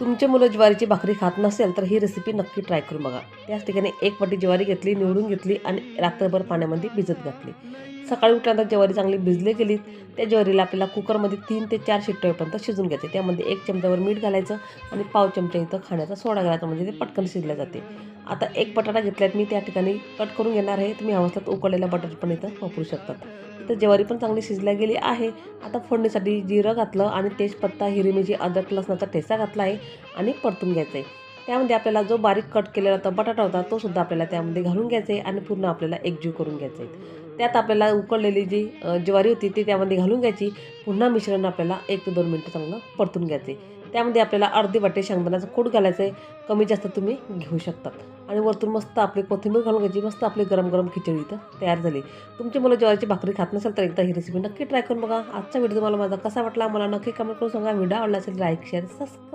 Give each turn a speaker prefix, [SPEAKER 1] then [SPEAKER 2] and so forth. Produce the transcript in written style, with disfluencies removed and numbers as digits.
[SPEAKER 1] तुमचे मुलं ज्वारीची भाकरी खात नसेल तर ही रेसिपी नक्की ट्राय करून बघा. त्याच ठिकाणी एक वाटी ज्वारी घेतली, निवडून घेतली आणि रात्रभर पाण्यामध्ये भिजत घातली. सकाळी उठल्यानंतर ज्वारी चांगली भिजली गेली, त्या ज्वारीला आपल्याला कुकरमध्ये 3 ते 4 शिट्ट्या होईपर्यंत शिजून घ्यायचे. त्यामध्ये 1 चमचाभर मीठ घालायचं आणि पाव चमचा इथं खाण्याचा सोडा घालायचा, म्हणजे ते पटकन शिजल्या जाते. आता एक बटाटा घेतल्यात मी, त्या ठिकाणी कट करून घेणार आहे. तुम्ही हवं असल्यास उकडलेला बटाटा पण इथं वापरू शकतात. इथं ज्वारी पण चांगली शिजल्या गेली आहे. आता फोडणीसाठी जिरं घातलं आणि तेजपत्ता, हिरवी मिरची, अद्रक लसणाचा ठेचा घातला आहे आणि परतून घ्यायचं आहे. त्यामध्ये आपल्याला जो बारीक कट केलेला होता बटाटा होता तो सुद्धा आपल्याला त्यामध्ये घालून घ्यायचा आहे आणि पूर्ण आपल्याला एकजीव करून घ्यायचं आहे. त्यात आपल्याला उकडलेली जी ज्वारी होती ती त्यामध्ये घालून घ्यायची. पुन्हा मिश्रण आपल्याला 1 ते 2 मिनिटं चांगलं परतून घ्यायचं आहे. त्यामध्ये आपल्याला अर्धी वाटी शेंगदाण्याचं कूट घालायचं आहे. कमी जास्त तुम्ही घेऊ शकतात. आणि वरतून मस्त आपली कोथिंबीर घालून घ्यायची. मस्त आपली गरम गरम खिचडी इथं तयार झाली. तुमची मुलं ज्वारीची भाकरी खात नसेल तर एकदा ही रेसिपी नक्की ट्राय करून बघा. आजचा व्हिडिओ तुम्हाला माझा कसा वाटला मला नक्की कमेंट करून सांगा. व्हिडिओ आवडला असेल लाईक, शेअर, सबस्क्राईब.